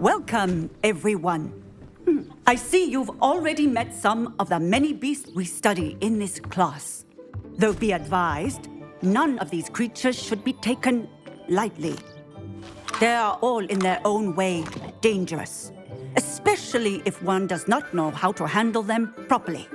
Welcome, everyone. I see you've already met some of the many beasts we study in this class. Though be advised, none of these creatures should be taken lightly. They are all in their own way dangerous, especially if one does not know how to handle them properly.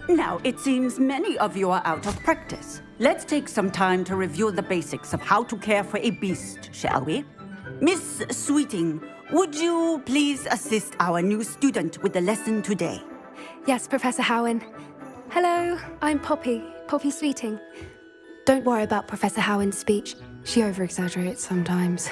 Now, it seems many of you are out of practice. Let's take some time to review the basics of how to care for a beast, shall we? Miss Sweeting, would you please assist our new student with the lesson today? Yes, Professor Howen. Hello, I'm Poppy Sweeting. Don't worry about Professor Howen's speech. She over-exaggerates sometimes.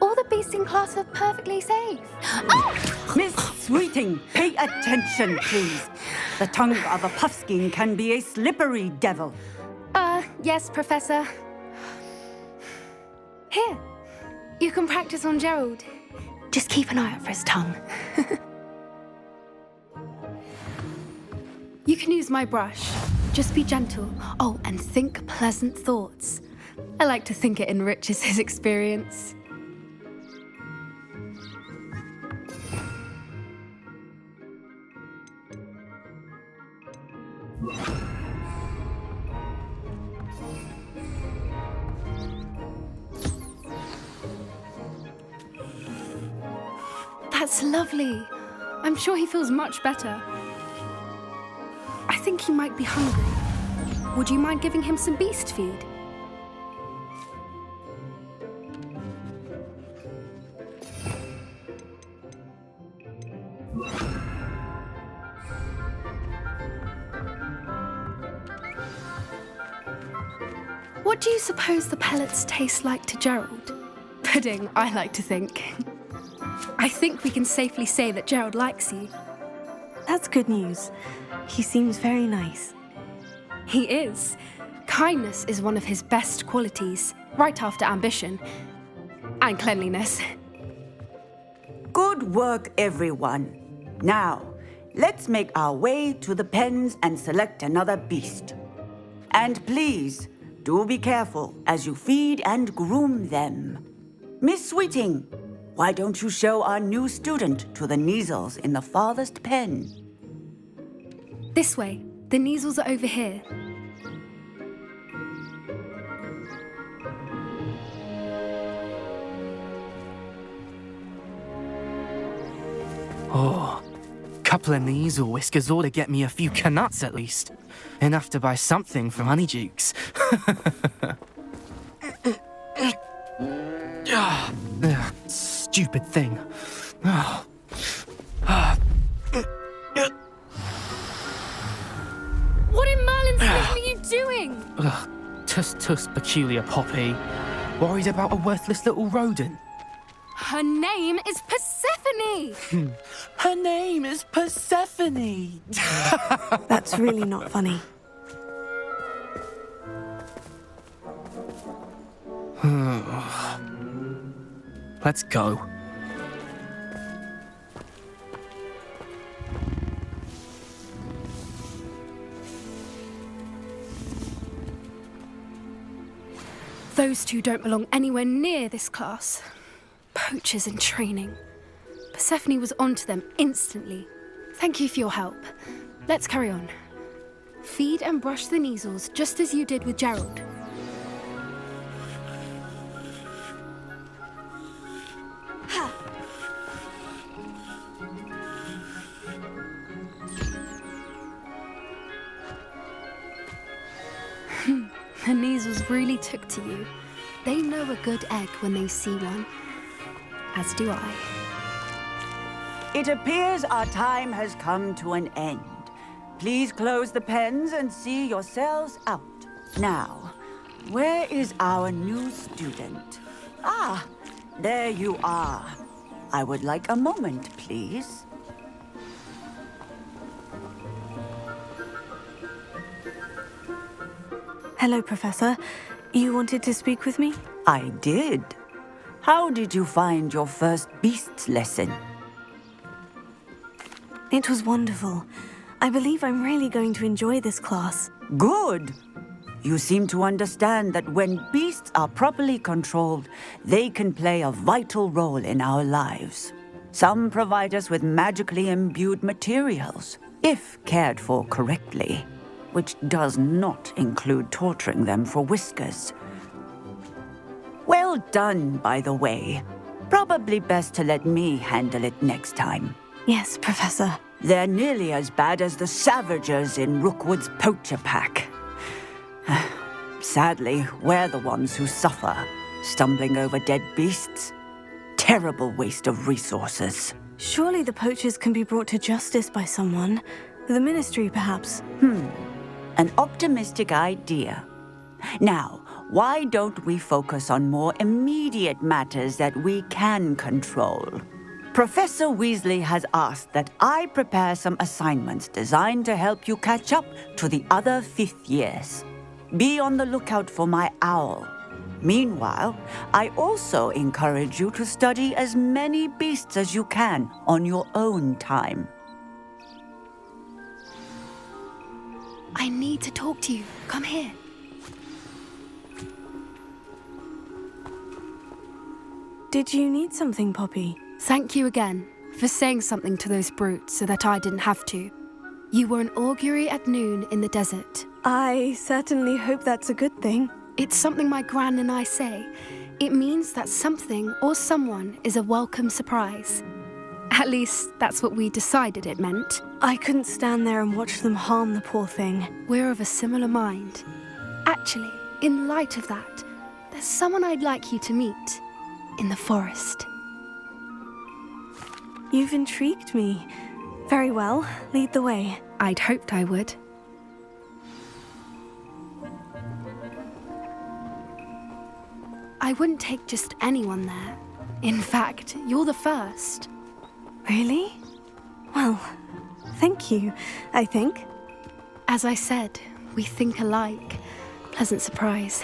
All the beasts in class are perfectly safe. Oh! Miss Sweeting, pay attention, please. The tongue of a puffskein can be a slippery devil. Yes, Professor. Here, you can practice on Gerald. Just keep an eye out for his tongue. You can use my brush. Just be gentle. Oh, and think pleasant thoughts. I like to think it enriches his experience. That's lovely. I'm sure he feels much better. I think he might be hungry. Would you mind giving him some beast feed? What do you suppose the pellets taste like to Gerald? Pudding, I like to think. I think we can safely say that Gerald likes you. That's good news. He seems very nice. He is. Kindness is one of his best qualities, right after ambition. And cleanliness. Good work, everyone. Now, let's make our way to the pens and select another beast. And please, do be careful as you feed and groom them. Miss Sweeting, why don't you show our new student to the Neasels in the farthest pen? This way. The Neasels are over here. Oh, couple of Neasel whiskers ought to get me a few canuts at least. Enough to buy something from Honeydukes. Stupid thing. What in Merlin's name are you doing? Tuss, peculiar Poppy. Worried about a worthless little rodent. Her name is Persephone! Her name is Persephone! That's really not funny. Let's go. Those two don't belong anywhere near this class. Poachers in training. Persephone was onto them instantly. Thank you for your help. Let's carry on. Feed and brush the Neasels just as you did with Gerald. The Neasels really took to you. They know a good egg when they see one. As do I. It appears our time has come to an end. Please close the pens and see yourselves out. Now, where is our new student? Ah, there you are. I would like a moment, please. Hello, Professor. You wanted to speak with me? I did. How did you find your first beasts lesson? It was wonderful. I believe I'm really going to enjoy this class. Good. You seem to understand that when beasts are properly controlled, they can play a vital role in our lives. Some provide us with magically imbued materials, if cared for correctly, which does not include torturing them for whiskers. Well done, by the way. Probably best to let me handle it next time. Yes, Professor. They're nearly as bad as the Savagers in Rookwood's poacher pack. Sadly, we're the ones who suffer, stumbling over dead beasts. Terrible waste of resources. Surely the poachers can be brought to justice by someone. The Ministry, perhaps. An optimistic idea. Now, why don't we focus on more immediate matters that we can control? Professor Weasley has asked that I prepare some assignments designed to help you catch up to the other fifth years. Be on the lookout for my owl. Meanwhile, I also encourage you to study as many beasts as you can on your own time. I need to talk to you. Come here. Did you need something, Poppy? Thank you again for saying something to those brutes so that I didn't have to. You were an augury at noon in the desert. I certainly hope that's a good thing. It's something my gran and I say. It means that something or someone is a welcome surprise. At least, that's what we decided it meant. I couldn't stand there and watch them harm the poor thing. We're of a similar mind. Actually, in light of that, there's someone I'd like you to meet in the forest. You've intrigued me. Very well, lead the way. I'd hoped I would. I wouldn't take just anyone there. In fact, you're the first. Really? Well, thank you, I think. As I said, we think alike. Pleasant surprise.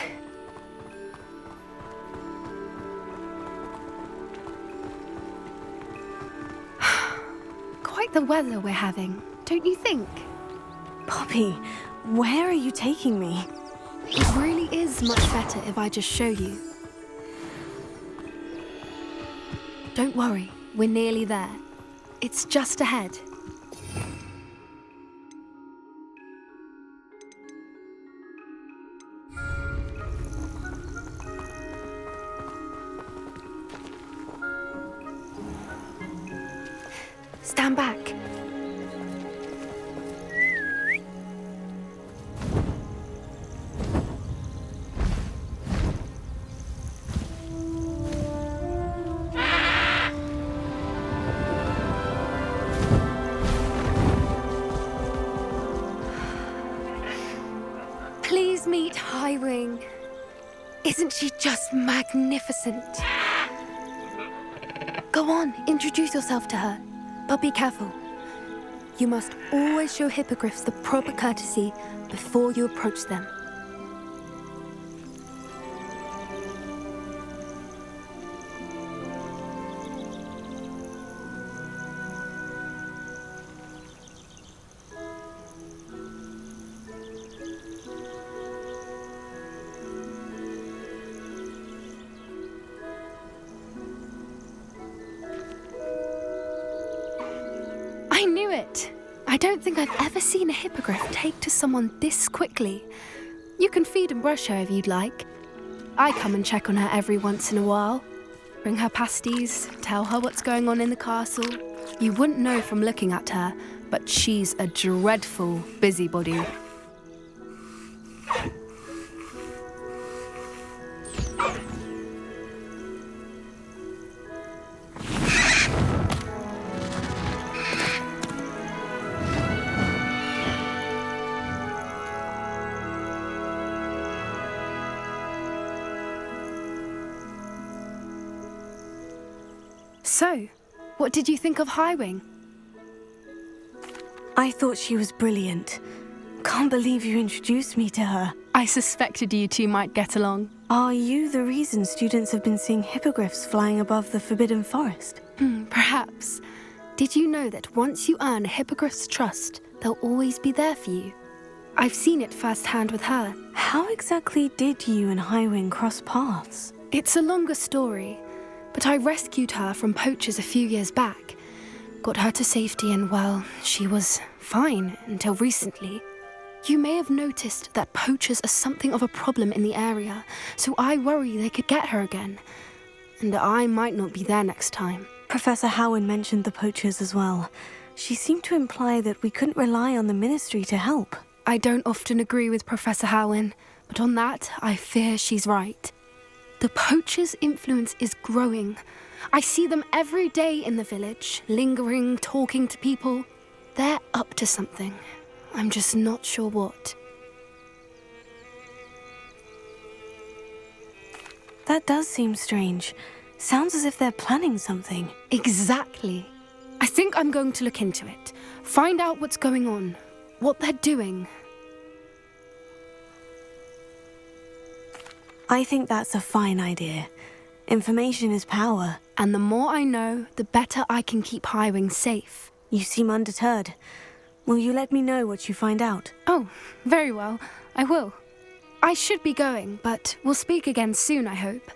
Quite the weather we're having, don't you think? Poppy, where are you taking me? It really is much better if I just show you. Don't worry, we're nearly there. It's just ahead. Stand back. Please meet Highwing. Isn't she just magnificent? Go on, introduce yourself to her. But be careful. You must always show hippogriffs the proper courtesy before you approach them. I knew it! I don't think I've ever seen a hippogriff take to someone this quickly. You can feed and brush her if you'd like. I come and check on her every once in a while. Bring her pasties, tell her what's going on in the castle. You wouldn't know from looking at her, but she's a dreadful busybody. So, what did you think of Highwing? I thought she was brilliant. Can't believe you introduced me to her. I suspected you two might get along. Are you the reason students have been seeing hippogriffs flying above the Forbidden Forest? Perhaps. Did you know that once you earn a hippogriff's trust, they'll always be there for you? I've seen it firsthand with her. How exactly did you and Highwing cross paths? It's a longer story, but I rescued her from poachers a few years back. Got her to safety and, well, she was fine until recently. You may have noticed that poachers are something of a problem in the area, so I worry they could get her again. And I might not be there next time. Professor Howin mentioned the poachers as well. She seemed to imply that we couldn't rely on the Ministry to help. I don't often agree with Professor Howin, but on that, I fear she's right. The poachers' influence is growing. I see them every day in the village, lingering, talking to people. They're up to something. I'm just not sure what. That does seem strange. Sounds as if they're planning something. Exactly. I think I'm going to look into it. Find out what's going on, what they're doing. I think that's a fine idea. Information is power. And the more I know, the better I can keep Highwing safe. You seem undeterred. Will you let me know what you find out? Oh, very well. I will. I should be going, but we'll speak again soon, I hope.